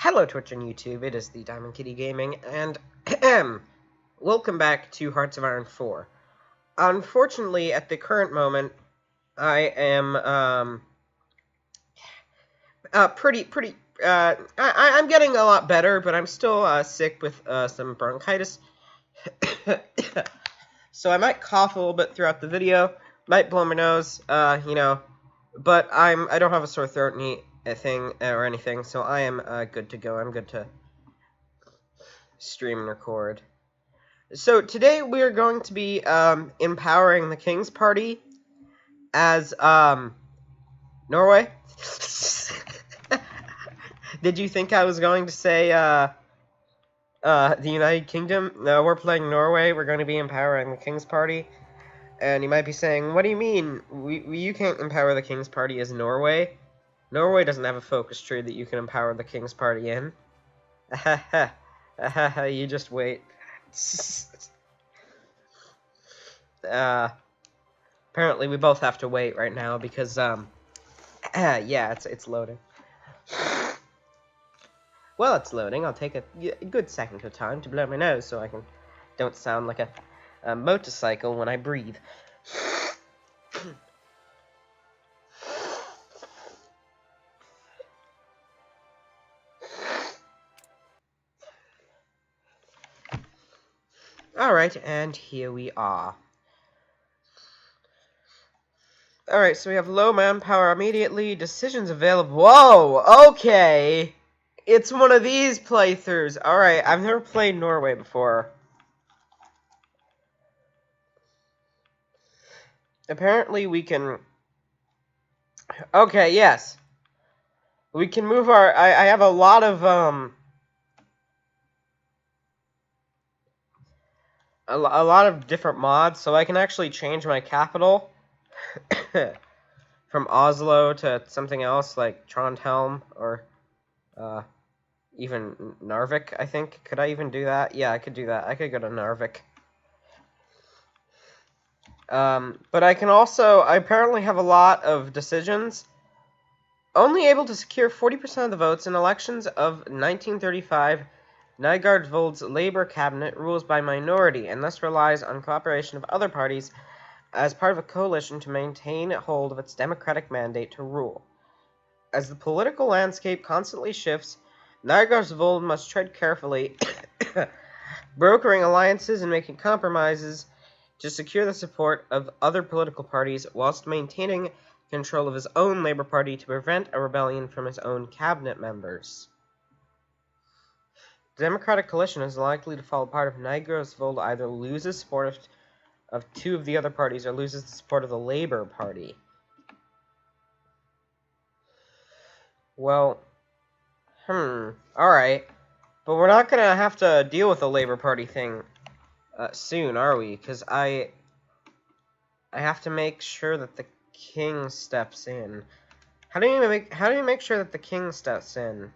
Hello Twitch and YouTube, it is the Diamond Kitty Gaming, and welcome back to Hearts of Iron 4. Unfortunately, at the current moment, I am, I'm getting a lot better, but I'm still, sick with, some bronchitis. So I might cough a little bit throughout the video, might blow my nose, but I don't have a sore throat or anything, so I am, good to go. I'm good to stream and record. So today we are going to be empowering the King's Party as Norway. Did you think I was going to say the United Kingdom? No, we're playing Norway. We're going to be empowering the King's Party. And you might be saying, what do you mean? You can't empower the King's Party as Norway. Norway doesn't have a focus tree that you can empower the King's Party in. You just wait. Apparently we both have to wait right now because, yeah, it's loading. While it's loading, I'll take a good second of time to blow my nose so I don't sound like a motorcycle when I breathe. Alright, and here we are. Alright, so we have low manpower immediately, decisions available. Whoa, okay! It's one of these playthroughs. Alright, I've never played Norway before. Apparently we can... Okay, yes. We can move our... I have a lot of, a lot of different mods, so I can actually change my capital from Oslo to something else like Trondheim or even Narvik, I think. Could I even do that? Yeah, I could do that. I could go to Narvik. But I can also, I apparently have a lot of decisions. Only able to secure 40% of the votes in elections of 1935, Nygaardvold's Labour cabinet rules by minority and thus relies on cooperation of other parties as part of a coalition to maintain hold of its democratic mandate to rule. As the political landscape constantly shifts, Nygaardvold must tread carefully, brokering alliances and making compromises to secure the support of other political parties whilst maintaining control of his own Labour Party to prevent a rebellion from his own cabinet members. The Democratic Coalition is likely to fall apart if Nygaardvold either loses support of two of the other parties or loses the support of the Labour Party. Well, alright. But we're not gonna have to deal with the Labour Party thing soon, are we? Because I have to make sure that the king steps in. How do you make sure that the king steps in?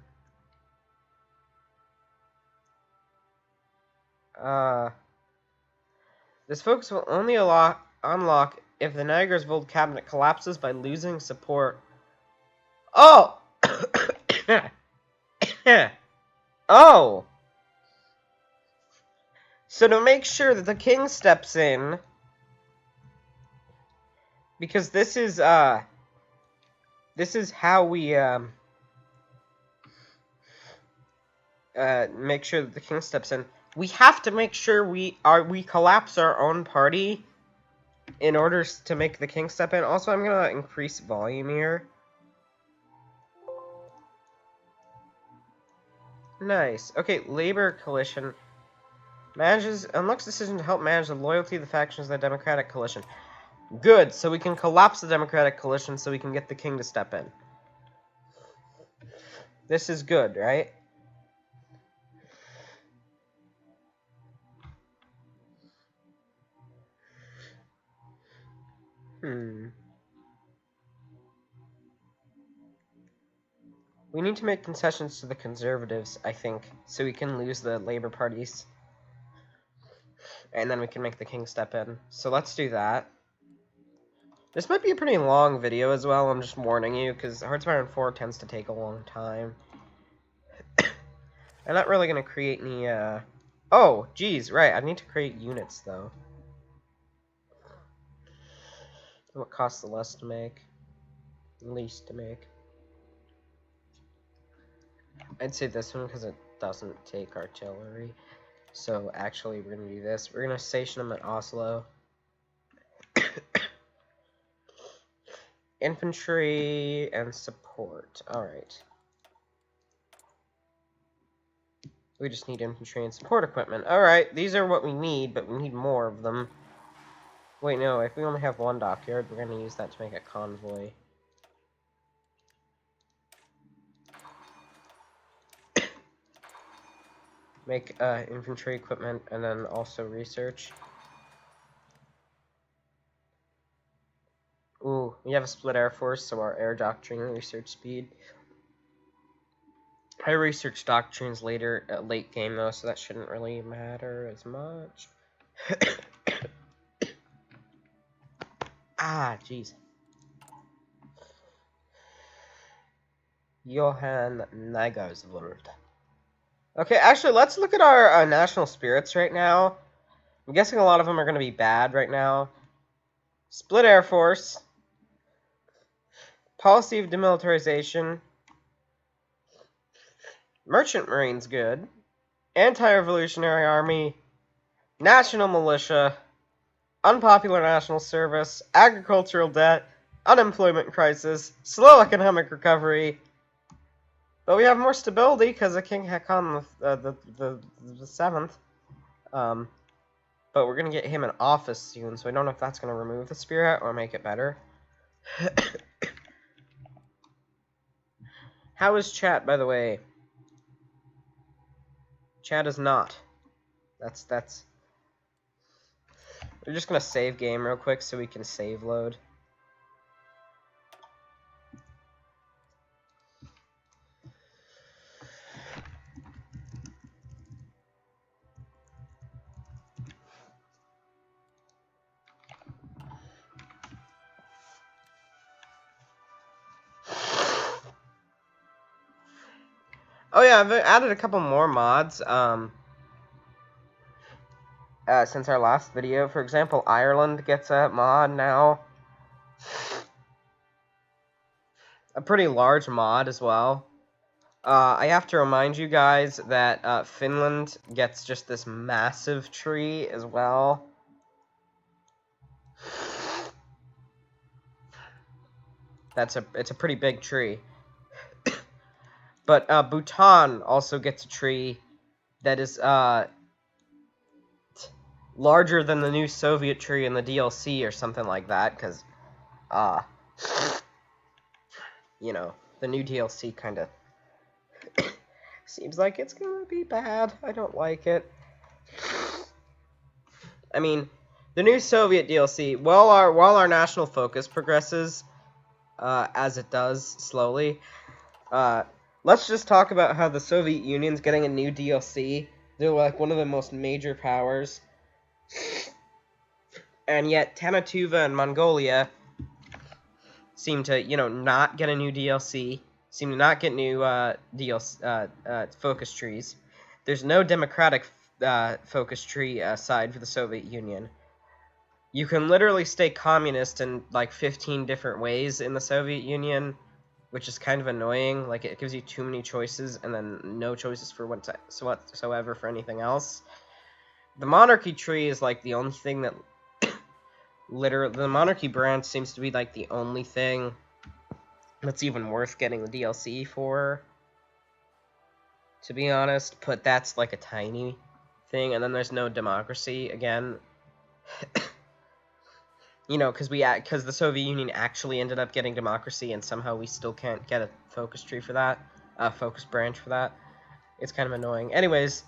This focus will only unlock if the Nygaardvold cabinet collapses by losing support. Oh! Oh! So to make sure that the king steps in, because this is how we make sure that the king steps in. We have to make sure we collapse our own party in order to make the king step in. Also, I'm gonna increase volume here. Nice. Okay, Labour Coalition unlocks decision to help manage the loyalty of the factions of the Democratic Coalition. Good, so we can collapse the Democratic Coalition so we can get the king to step in. This is good, right? We need to make concessions to the Conservatives, I think, so we can lose the Labour parties. And then we can make the king step in. So let's do that. This might be a pretty long video as well, I'm just warning you, because Hearts of Iron 4 tends to take a long time. I'm not really going to create any, Oh, geez, right, I need to create units, though. What costs the least to make? Least to make. I'd say this one because it doesn't take artillery. So, actually, we're going to do this. We're going to station them at Oslo. Infantry and support. Alright. We just need infantry and support equipment. Alright, these are what we need, but we need more of them. Wait, no, if we only have one dockyard, we're going to use that to make a convoy. Make infantry equipment, and then also research. Ooh, we have a split air force, so our air doctrine research speed. I research doctrines later, late game though, so that shouldn't really matter as much. Ah, jeez. Johan Nygaardsvold. Okay, actually, let's look at our national spirits right now. I'm guessing a lot of them are going to be bad right now. Split Air Force. Policy of demilitarization. Merchant Marine's good. Anti-revolutionary army. National militia. Unpopular national service. Agricultural debt. Unemployment crisis. Slow economic recovery. But we have more stability because of King Haakon the 7th. But we're going to get him in office soon, so I don't know if that's going to remove the spirit or make it better. How is chat, by the way? Chat is not. That's... We're just going to save game real quick so we can save load. Oh yeah, I've added a couple more mods since our last video. For example, Ireland gets a mod now. A pretty large mod as well. I have to remind you guys that Finland gets just this massive tree as well. It's a pretty big tree. But Bhutan also gets a tree that is larger than the new Soviet tree in the DLC or something like that, because you know, the new DLC kind of seems like it's gonna be bad. I don't like it. I mean, the new Soviet DLC, while our national focus progresses, as it does slowly, let's just talk about how the Soviet Union's getting a new DLC. They're like one of the most major powers, and yet Tanatuva and Mongolia seem to, you know, not get a new DLC. Seem to not get new DLC focus trees. There's no democratic focus tree side for the Soviet Union. You can literally stay communist in like 15 different ways in the Soviet Union, which is kind of annoying. Like, it gives you too many choices and then no choices for whatsoever for anything else. The monarchy tree is like the only thing that literally, the monarchy branch seems to be like the only thing that's even worth getting the DLC for, to be honest. But that's like a tiny thing. And then there's no democracy again. You know, because the Soviet Union actually ended up getting democracy, and somehow we still can't get a focus tree for that, focus branch for that. It's kind of annoying. Anyways,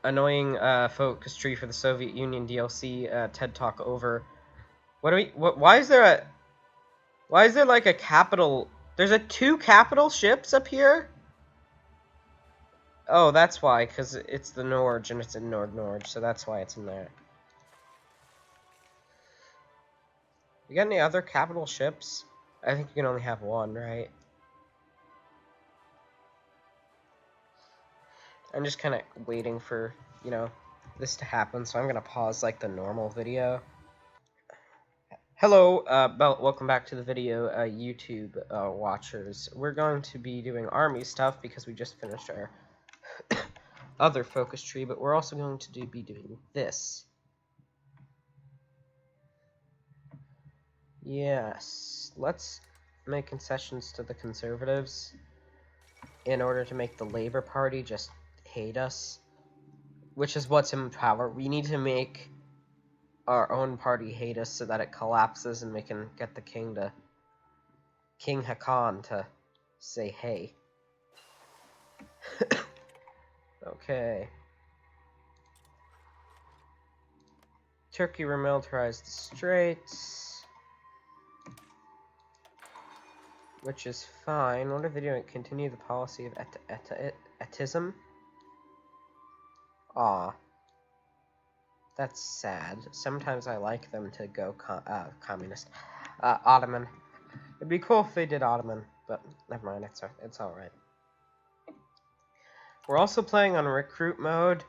annoying focus tree for the Soviet Union DLC. TED Talk over. Why is there like a capital? There's 2 capital ships up here. Oh, that's why, because it's the Norge and it's in Norge, so that's why it's in there. You got any other capital ships? I think you can only have one, right? I'm just kind of waiting for, you know, this to happen, so I'm going to pause, like, the normal video. Hello, welcome back to the video, YouTube watchers. We're going to be doing army stuff because we just finished our other focus tree, but we're also going to be doing this. Yes, let's make concessions to the Conservatives in order to make the Labour Party just hate us, which is what's in power. We need to make our own party hate us so that it collapses and we can get the King Haakon to say hey. Okay. Turkey remilitarized the Straits, which is fine. What are they doing? Continue the policy of etism? Aw. That's sad. Sometimes I like them to go communist. Ottoman. It'd be cool if they did Ottoman, but never mind, it's alright. We're also playing on recruit mode,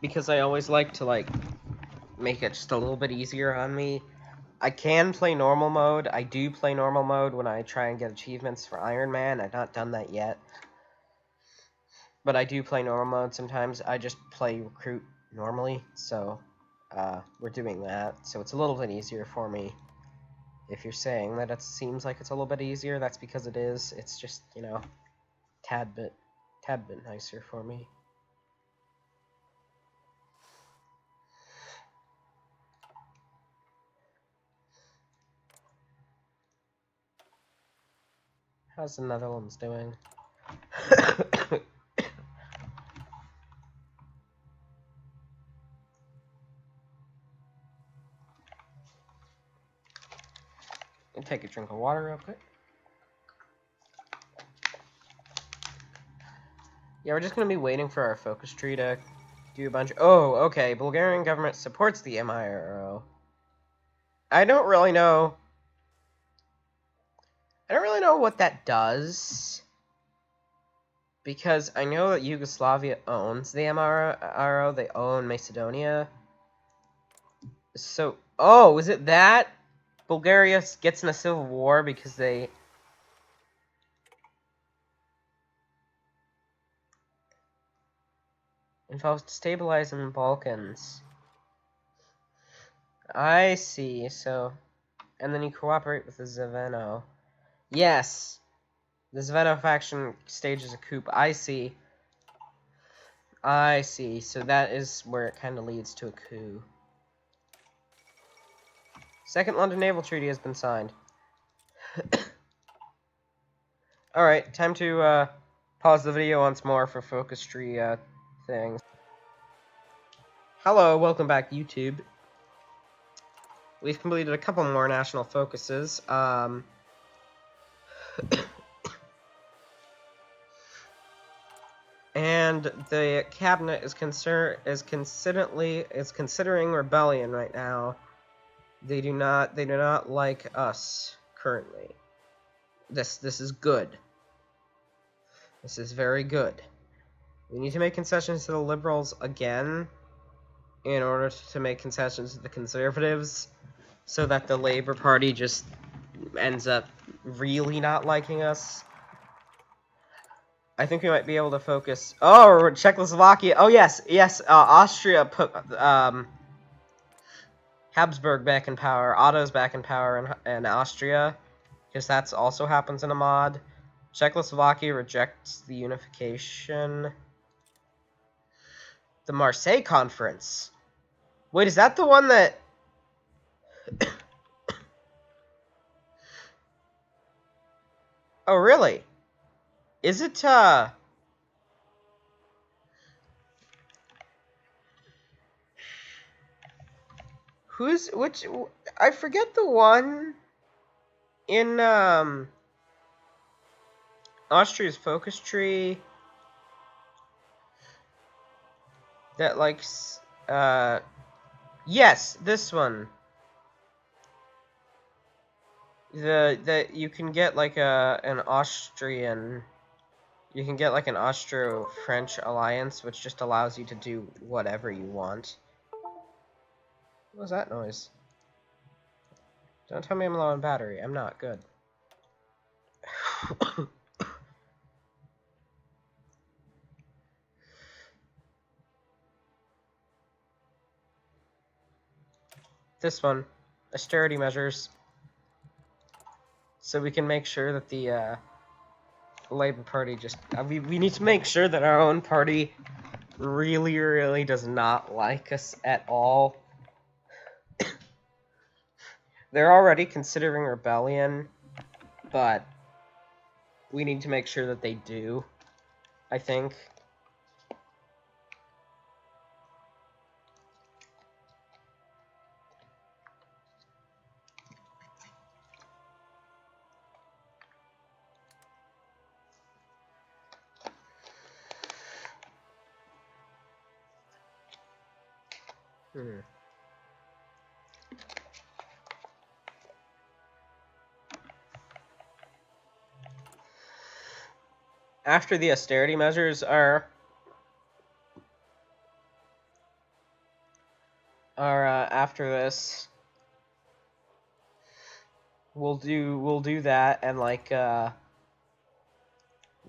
because I always like to, like, make it just a little bit easier on me. I can play normal mode. I do play normal mode when I try and get achievements for Iron Man. I've not done that yet. But I do play normal mode sometimes. I just play recruit normally, so we're doing that. So it's a little bit easier for me. If you're saying that it seems like it's a little bit easier, that's because it is. It's just, you know, tad bit nicer for me. How's the Netherlands doing? And take a drink of water real quick. Yeah, we're just gonna be waiting for our focus tree to do a bunch of... Oh, okay. Bulgarian government supports the MIRO. I don't really know what that does, because I know that Yugoslavia owns the MIRO. They own Macedonia. So, oh, is it that? Bulgaria gets in a civil war because they... involves destabilizing the Balkans. I see, so... And then you cooperate with the Zveno. Yes! The Zveno faction stages a coup. I see. I see. So that is where it kind of leads to a coup. Second London Naval Treaty has been signed. Alright, time to pause the video once more for focus tree things. Hello, welcome back, YouTube. We've completed a couple more national focuses. And the cabinet is considering rebellion right now. They do not like us currently. This is good. This is very good. We need to make concessions to the Liberals again in order to make concessions to the Conservatives, so that the Labour Party just ends up really not liking us. I think we might be able to focus... Oh, Czechoslovakia. Oh, yes. Austria put Habsburg back in power. Otto's back in power in Austria, because that also happens in a mod. Czechoslovakia rejects the unification. The Marseille Conference. Wait, is that the one that... Oh, really? Is it, which... I forget the one in, Austria's focus tree that, like, yes, this one. That you can get, like, an Austrian You can get like an Austro-French alliance, which just allows you to do whatever you want. What was that noise? Don't tell me I'm low on battery. I'm not. Good. This one. Austerity measures. So we can make sure that the Labour Party just... we need to make sure that our own party really, really does not like us at all. They're already considering rebellion, but we need to make sure that they do, I think. After the austerity measures are after this, we'll do that, and like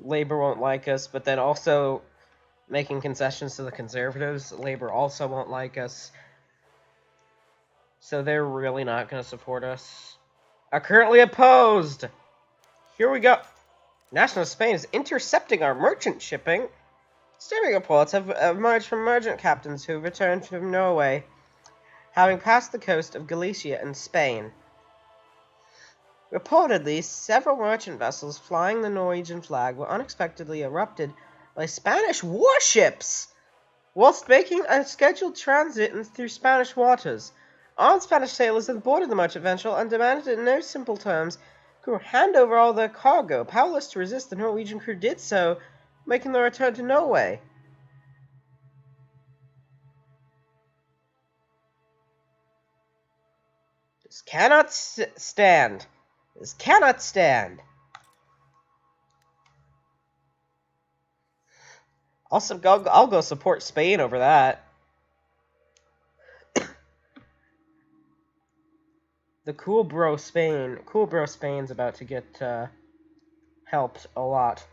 Labor won't like us, but then also making concessions to the Conservatives. Labor also won't like us, so they're really not going to support us. Are currently opposed. Here we go. National Spain is intercepting our merchant shipping. Steering reports have emerged from merchant captains who returned from Norway, having passed the coast of Galicia and Spain. Reportedly, several merchant vessels flying the Norwegian flag were unexpectedly erupted by Spanish warships whilst making a scheduled transit through Spanish waters. Armed Spanish sailors had boarded the merchant vessel and demanded in no simple terms crew hand over all their cargo. Powerless to resist, the Norwegian crew did so, making the return to Norway. This cannot stand. This cannot stand. Also, I'll go support Spain over that. The cool bro Spain's about to get helped a lot.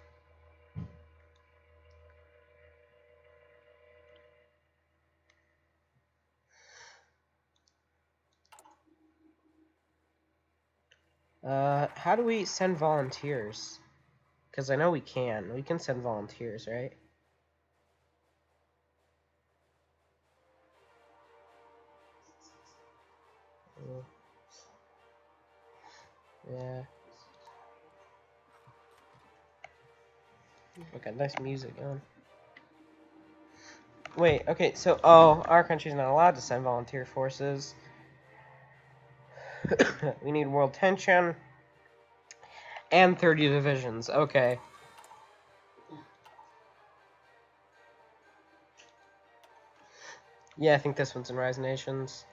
How do we send volunteers? Because I know we can. We can send volunteers, right? Yeah. We got nice music on. Wait, okay, so, our country's not allowed to send volunteer forces. We need world tension. And 30 divisions, okay. Yeah, I think this one's in Rise Nations.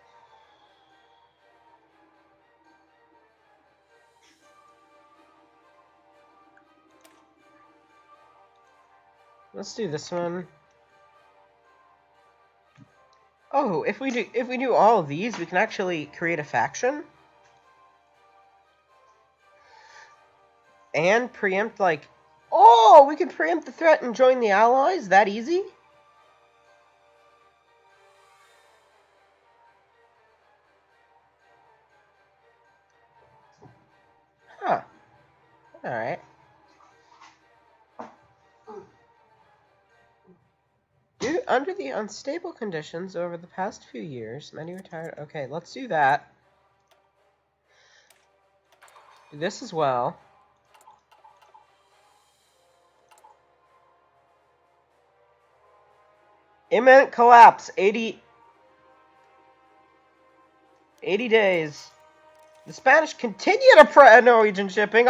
Let's do this one. Oh, if we do all of these, we can actually create a faction and preempt, like, oh, we can preempt the threat and join the Allies. That easy? Huh. All right. Under the unstable conditions over the past few years, many retired... Okay, let's do that. Do this as well. Imminent collapse. 80 days. The Spanish continue to prey on Norwegian shipping.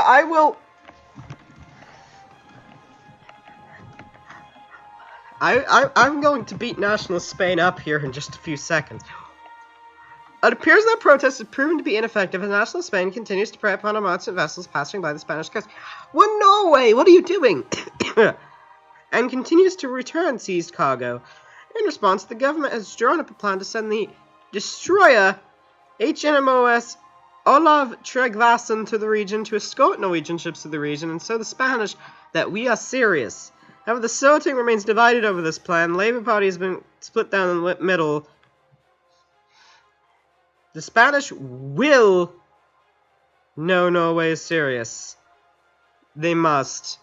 I'm going to beat nationalist Spain up here in just a few seconds. It appears that protest has proven to be ineffective as national Spain continues to prey upon merchant vessels passing by the Spanish coast. Well, Norway, what are you doing? And continues to return seized cargo. In response, the government has drawn up a plan to send the destroyer HMOS Olav Tryggvason to the region to escort Norwegian ships to the region and show the Spanish that we are serious. However, the Storting remains divided over this plan. The Labour Party has been split down the middle. The Spanish will know Norway is serious. They must.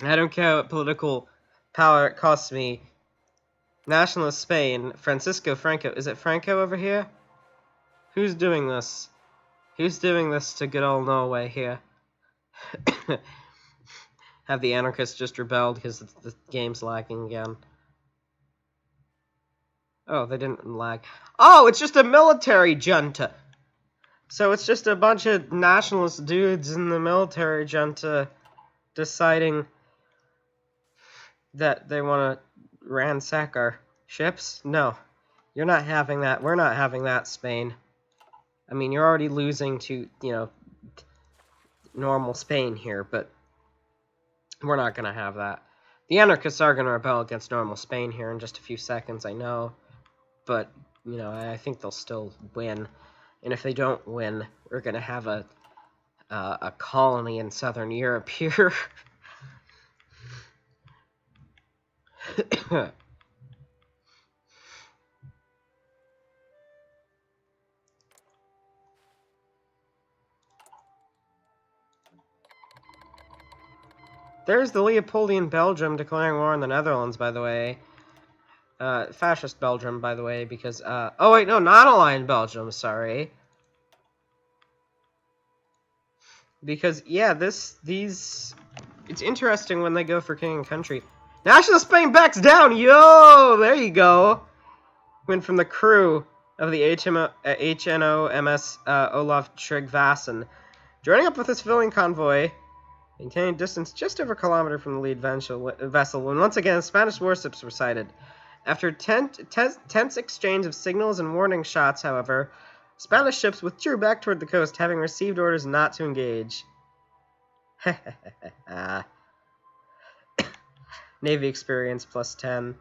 I don't care what political power it costs me. Nationalist Spain, Francisco Franco. Is it Franco over here? Who's doing this? Who's doing this to good old Norway here? Have the anarchists just rebelled because the game's lagging again? Oh, they didn't lag. Oh, it's just a military junta. So it's just a bunch of nationalist dudes in the military junta deciding that they want to ransack our ships? No. You're not having that. We're not having that, Spain. I mean, you're already losing to, you know, normal Spain here, but we're not going to have that. The anarchists are going to rebel against normal Spain here in just a few seconds, I know. But, you know, I think they'll still win. And if they don't win, we're going to have a colony in southern Europe here. There's the Leopoldian Belgium declaring war on the Netherlands, by the way. Fascist Belgium, by the way, because, oh wait, no, non-aligned Belgium, sorry. Because, yeah, it's interesting when they go for king and country. National Spain backs down, yo! There you go! Went from the crew of the HNOMS Olaf Tryggvason, joining up with a civilian convoy, maintaining distance just over a kilometer from the lead vessel, when once again Spanish warships were sighted. After tense exchange of signals and warning shots, however, Spanish ships withdrew back toward the coast, having received orders not to engage. Navy experience plus 10.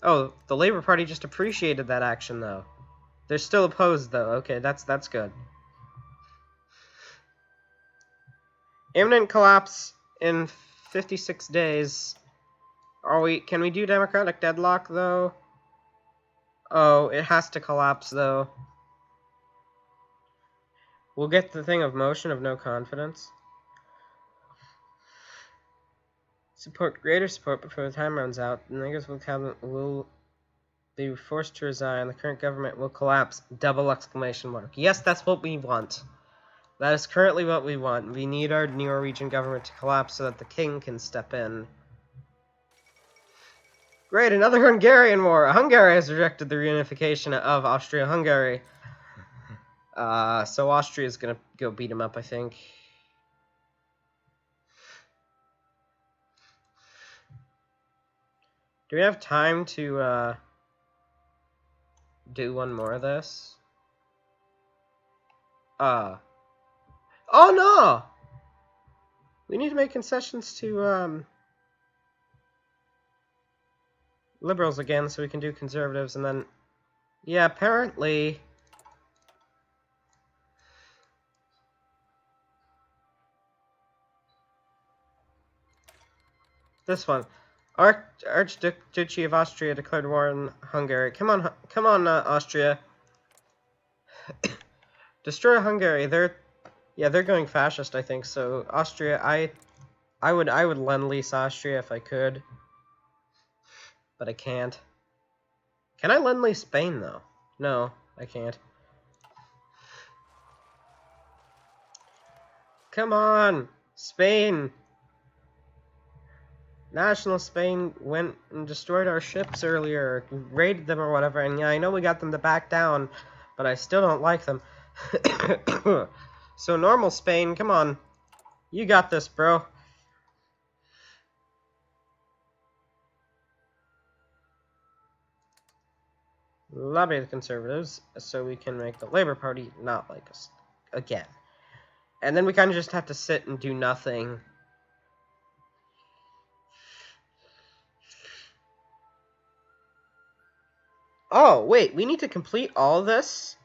Oh, the Labour Party just appreciated that action, though. They're still opposed, though. Okay, that's good. Imminent collapse in 56 days. Can we do democratic deadlock, though? Oh, it has to collapse, though. We'll get the thing of motion of no confidence. Greater support before the time runs out. The niggers will be forced to resign. The current government will collapse. Double exclamation mark. Yes, that's what we want. That is currently what we want. We need our Norwegian government to collapse so that the king can step in. Great, another Hungarian war. Hungary has rejected the reunification of Austria-Hungary. So Austria's gonna go beat him up, I think. Do we have time to, do one more of this? Oh no! We need to make concessions to, liberals again so we can do conservatives, and then... Yeah, apparently... This one. Archduchy of Austria declared war on Hungary. Come on, Austria. Destroy Hungary. They're going fascist, I think. So Austria, I would lend-lease Austria if I could, but I can't. Can I lend-lease Spain though? No, I can't. Come on, Spain. National Spain went and destroyed our ships earlier, raided them or whatever, and yeah, I know we got them to back down, but I still don't like them. So normal Spain, come on. You got this, bro. Lobby the Conservatives so we can make the Labour Party not like us again. And then we kind of just have to sit and do nothing. Oh, wait, we need to complete all of this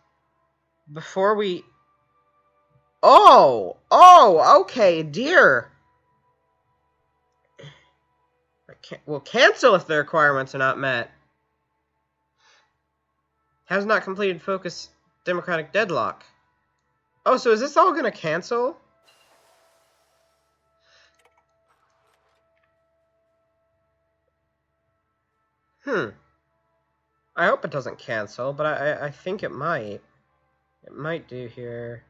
before we... Oh, okay, dear. We'll cancel if the requirements are not met. Has not completed focus democratic deadlock. Oh, so is this all gonna cancel? I hope it doesn't cancel, but I think it might. It might do here.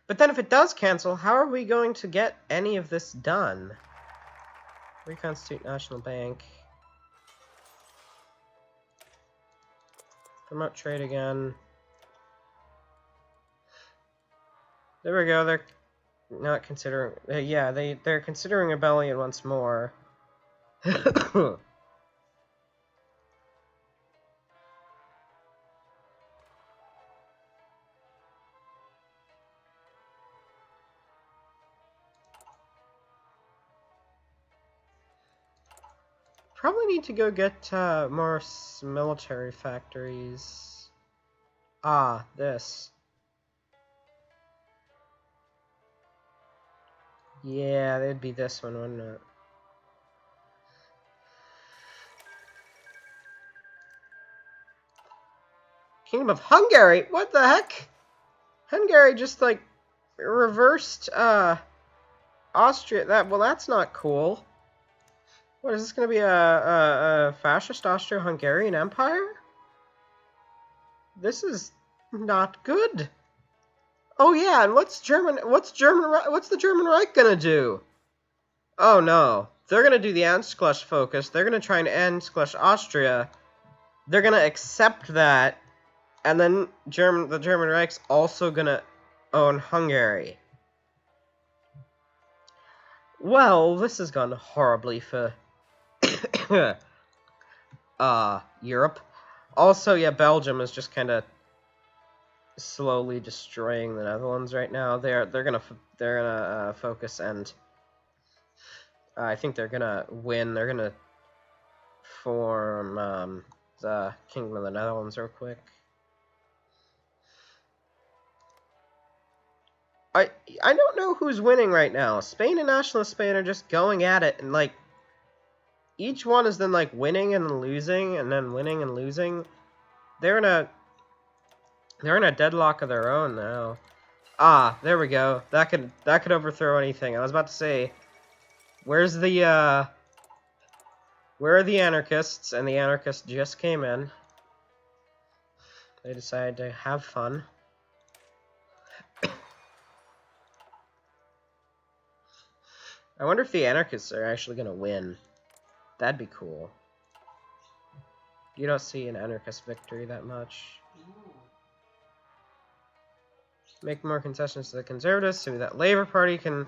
But then if it does cancel, how are we going to get any of this done? Reconstitute National Bank. Promote trade again. There we go. They're not considering... yeah, they're considering rebellion once more. Probably need to go get more military factories. Ah, this. Yeah, it'd be this one, wouldn't it? Kingdom of Hungary? What the heck? Hungary just, like, reversed, Austria. Well, that's not cool. What, is this gonna be a fascist Austro-Hungarian Empire? This is not good. Oh yeah, and what's the German Reich gonna do? Oh no, they're gonna do the Anschluss focus. They're gonna try and end Austria. They're gonna accept that, and then the German Reich's also gonna own Hungary. Well, this has gone horribly for Europe. Also, yeah, Belgium is just kind of slowly destroying the Netherlands right now. They're gonna focus, and I think they're gonna win. They're gonna form the Kingdom of the Netherlands real quick. I don't know who's winning right now. Spain and Nationalist Spain are just going at it, and like each one is then like winning and losing, and then winning and losing. They're in a deadlock of their own now. Ah, there we go. That could overthrow anything. I was about to say, where are the anarchists? And the anarchists just came in. They decided to have fun. I wonder if the anarchists are actually gonna win. That'd be cool. You don't see an anarchist victory that much. Make more concessions to the Conservatives so that Labour Party can...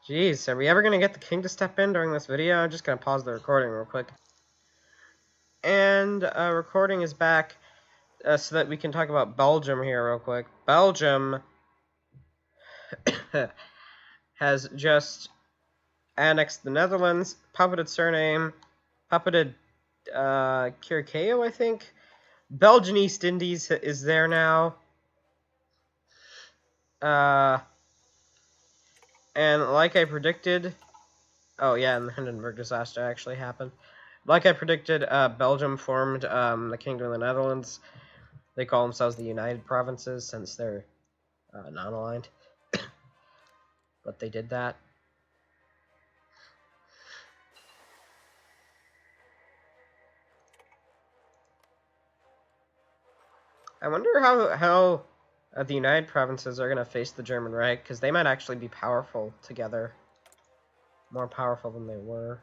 Jeez, are we ever going to get the King to step in during this video? I'm just going to pause the recording real quick. And recording is back so that we can talk about Belgium here real quick. Belgium has just annexed the Netherlands, puppeted Suriname, puppeted Curaçao, I think. Belgian East Indies is there now. And like I predicted... Oh, yeah, and the Hindenburg disaster actually happened. Like I predicted, Belgium formed the Kingdom of the Netherlands. They call themselves the United Provinces since they're non-aligned. But they did that. I wonder how the United Provinces are going to face the German Reich, because they might actually be powerful together. More powerful than they were.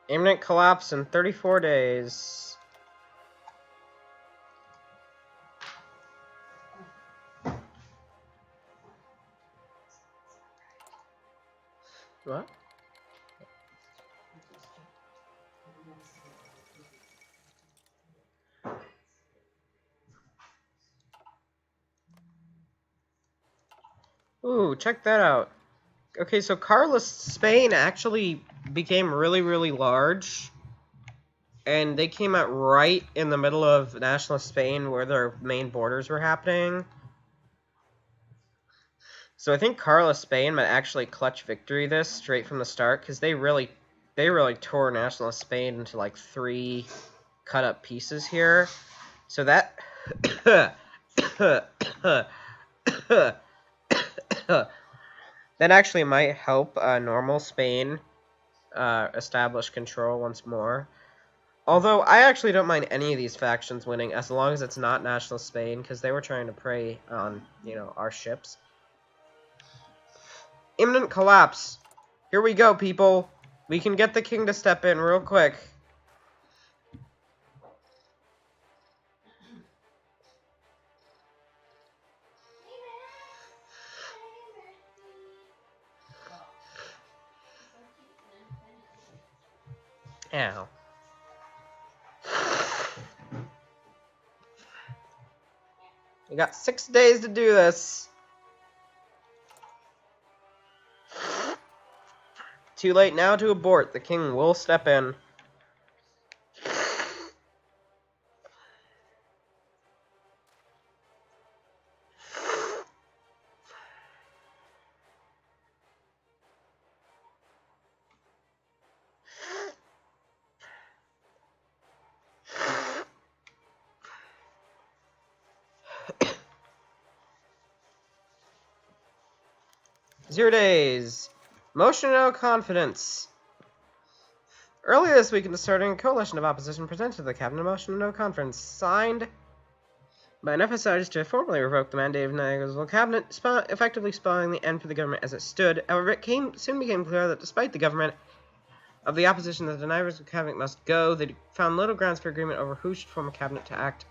Imminent collapse in 34 days. What? Ooh, check that out. Okay, so Carlos, Spain actually became really, really large. And they came out right in the middle of nationalist Spain where their main borders were happening. So I think Carlos Spain might actually clutch victory this straight from the start, because they really tore nationalist Spain into like 3 cut up pieces here. So that that actually might help normal Spain establish control once more. Although I actually don't mind any of these factions winning as long as it's not nationalist Spain, because they were trying to prey on, our ships. Imminent collapse. Here we go, people. We can get the king to step in real quick. Ow. We got 6 days to do this. Too late now to abort. The king will step in. Zero days. Motion of no confidence. Earlier this week, in the starting, a coalition of opposition presented to the cabinet a motion of no confidence, signed by an FSRs to formally revoke the mandate of the cabinet, effectively spelling the end for the government as it stood. However, it soon became clear that despite the government of the opposition that the deniers of the cabinet must go, they found little grounds for agreement over who should form a cabinet to act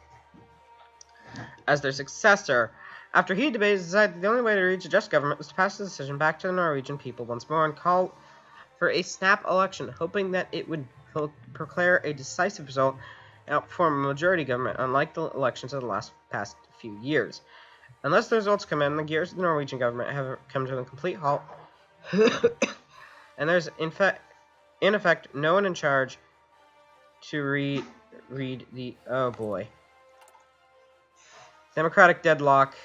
as their successor. After heated debates, decided that the only way to reach a just government was to pass the decision back to the Norwegian people once more and call for a snap election, hoping that it would proclaim a decisive result and outperform a majority government, unlike the elections of the past few years. Unless the results come in, the gears of the Norwegian government have come to a complete halt, and there's in effect no one in charge to read the oh boy. Democratic deadlock.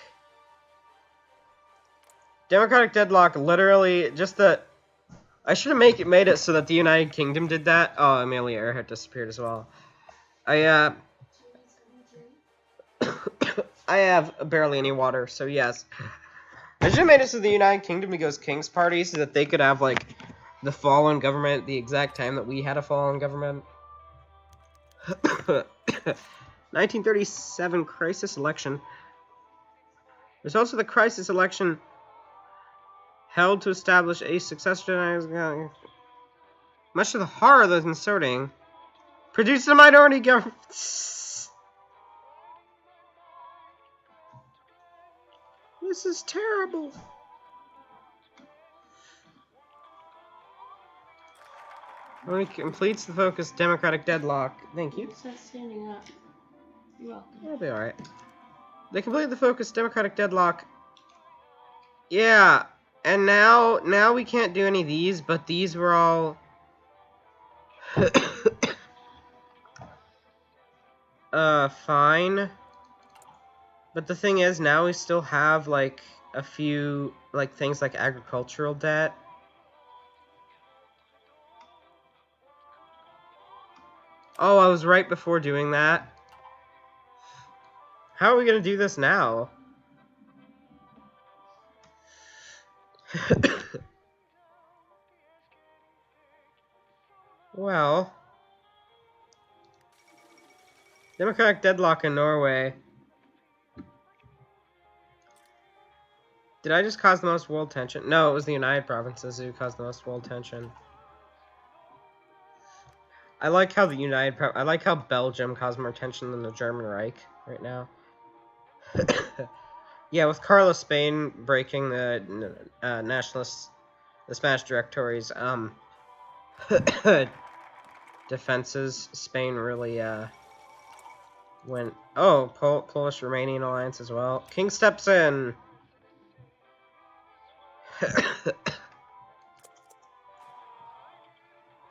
Democratic deadlock, literally, just the... I should have made it so that the United Kingdom did that. Oh, Amelia Earhart disappeared as well. I have barely any water, so yes. I should have made it so the United Kingdom goes King's Party so that they could have, like, the fallen government at the exact time that we had a fallen government. 1937 crisis election. Results of the crisis election held to establish a successor, much to the horror of those inserting, produced a minority government. This is terrible. Only completes the focus democratic deadlock. Thank you. It's not standing up. You're welcome. That'll be alright. They completed the focus democratic deadlock. Yeah, and now we can't do any of these, but these were all fine. But the thing is, now we still have like a few like things like agricultural debt. Oh, I was right before doing that. How are we gonna do this now? Well, democratic deadlock in Norway. Did I just cause the most world tension? No, it was the United Provinces who caused the most world tension. I like how I like how Belgium caused more tension than the German Reich right now. Yeah, with Carlos Spain breaking the the Spanish Directory's defenses, Spain really went. Oh, Polish-Romanian alliance as well. King steps in.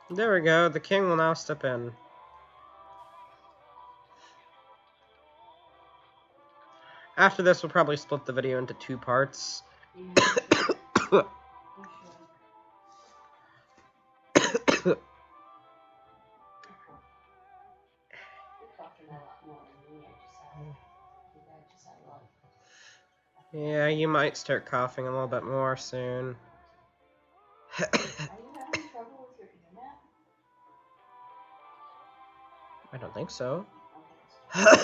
There we go. The king will now step in. After this, we'll probably split the video into 2 parts. For sure. You're talking a lot more than me. I just had a lot of. Yeah, you might start coughing a little bit more soon. Are you having trouble with your internet? I don't think so. Okay.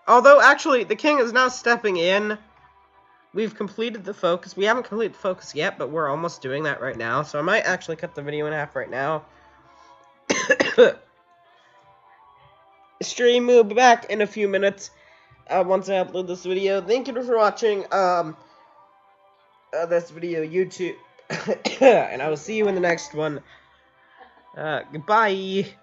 Although, actually, the king is now stepping in. We've completed the focus. We haven't completed the focus yet, but we're almost doing that right now. So I might actually cut the video in half right now. Stream will be back in a few minutes once I upload this video. Thank you for watching this video, YouTube. And I will see you in the next one. Goodbye.